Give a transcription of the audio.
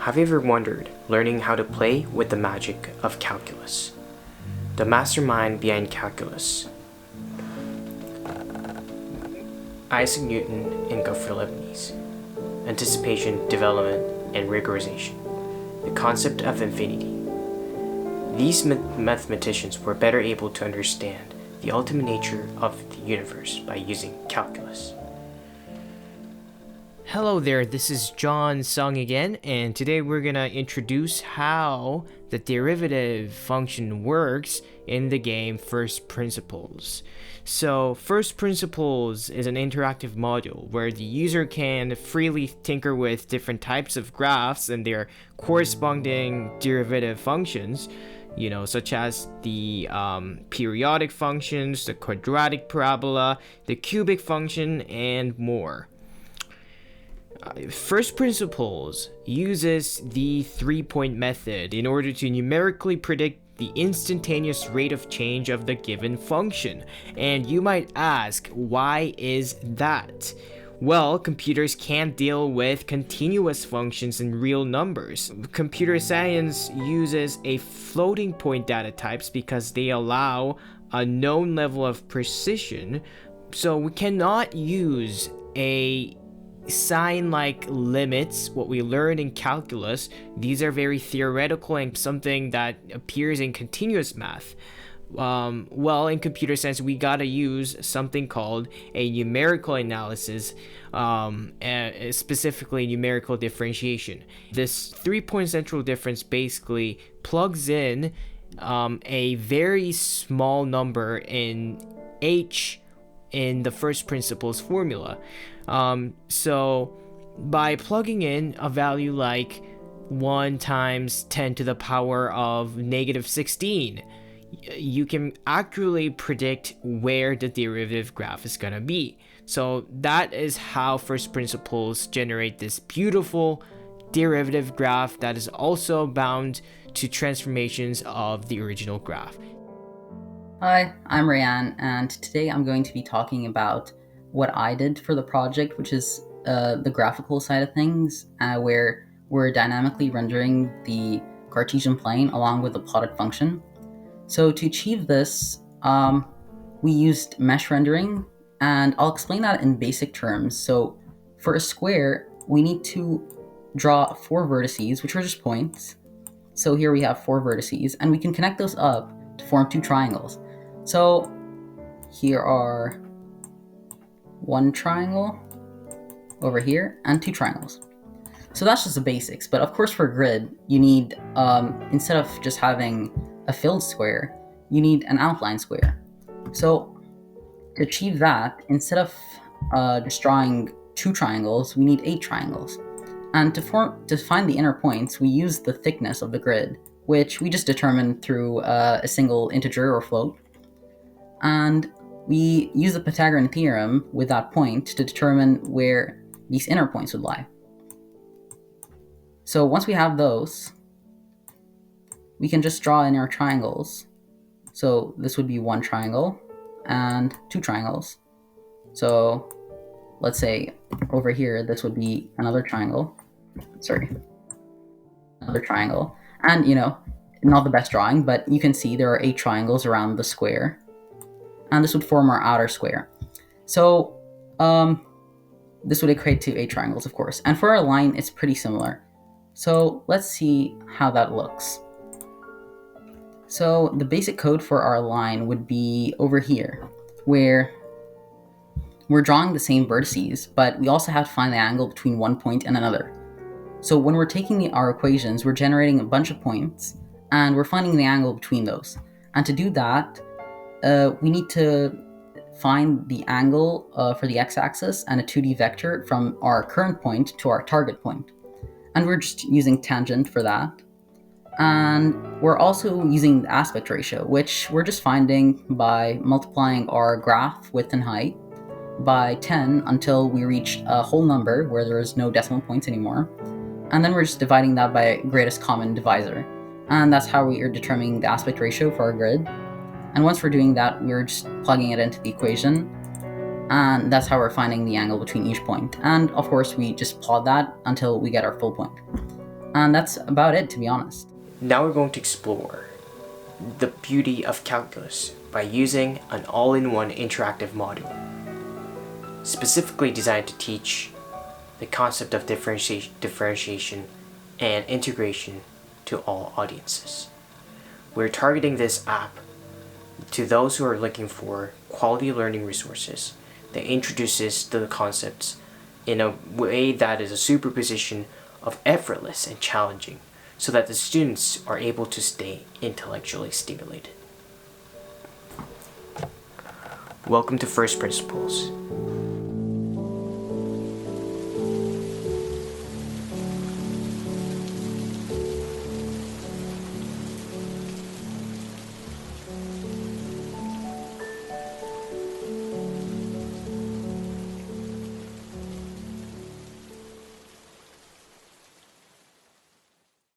Have you ever wondered learning how to play with the magic of calculus? The mastermind behind calculus, Isaac Newton and Gottfried Leibniz. Anticipation, development, and rigorization. The concept of infinity. These mathematicians were better able to understand the ultimate nature of the universe by using calculus. Hello there, this is John Seong again, and today we're gonna introduce how the derivative function works in the game First Principles. So First Principles is an interactive module where the user can freely tinker with different types of graphs and their corresponding derivative functions, such as the periodic functions, the quadratic parabola, the cubic function, and more. First Principles uses the 3-point method in order to numerically predict the instantaneous rate of change of the given function. And you might ask, why is that? Well, computers can't deal with continuous functions in real numbers. Computer science uses a floating point data types because they allow a known level of precision. So we cannot use a sign-like limits, what we learn in calculus. These are very theoretical and something that appears in continuous math. In computer science, we gotta use something called a numerical analysis, specifically numerical differentiation. This 3-point central difference basically plugs in a very small number in h in the First Principles formula. So by plugging in a value like 1 times 10 to the power of negative 16, you can accurately predict where the derivative graph is going to be. So that is how First Principles generate this beautiful derivative graph that is also bound to transformations of the original graph. Hi, I'm Rayan, and today I'm going to be talking about what I did for the project, which is the graphical side of things, where we're dynamically rendering the Cartesian plane along with the plotted function. So to achieve this, we used mesh rendering, and I'll explain that in basic terms. So for a square, we need to draw 4 vertices, which are just points. So here we have 4 vertices, and we can connect those up to form 2 triangles. So here are 1 triangle over here and 2 triangles. So that's just the basics. But of course, for a grid, you need, instead of just having a filled square, you need an outline square. So to achieve that, instead of just drawing 2 triangles, we need 8 triangles. And to find the inner points, we use the thickness of the grid, which we just determined through a single integer or float. And we use the Pythagorean theorem with that point to determine where these inner points would lie. So once we have those, we can just draw in our triangles. So this would be 1 triangle and 2 triangles. So let's say over here, this would be another triangle. Another triangle. And, not the best drawing, but you can see there are 8 triangles around the square. And this would form our outer square. So this would equate to 8 triangles, of course. And for our line, it's pretty similar. So let's see how that looks. So the basic code for our line would be over here, where we're drawing the same vertices, but we also have to find the angle between one point and another. So when we're taking our equations, we're generating a bunch of points, and we're finding the angle between those. And to do that, we need to find the angle for the x-axis and a 2D vector from our current point to our target point. And we're just using tangent for that. And we're also using the aspect ratio, which we're just finding by multiplying our graph width and height by 10 until we reach a whole number where there is no decimal points anymore. And then we're just dividing that by greatest common divisor. And that's how we are determining the aspect ratio for our grid. And once we're doing that, we're just plugging it into the equation, and that's how we're finding the angle between each point. And of course, we just plot that until we get our full point. And that's about it, to be honest. Now we're going to explore the beauty of calculus by using an all-in-one interactive module, specifically designed to teach the concept of differentiation and integration to all audiences. We're targeting this app to those who are looking for quality learning resources that introduces the concepts in a way that is a superposition of effortless and challenging, so that the students are able to stay intellectually stimulated. Welcome to First Principles.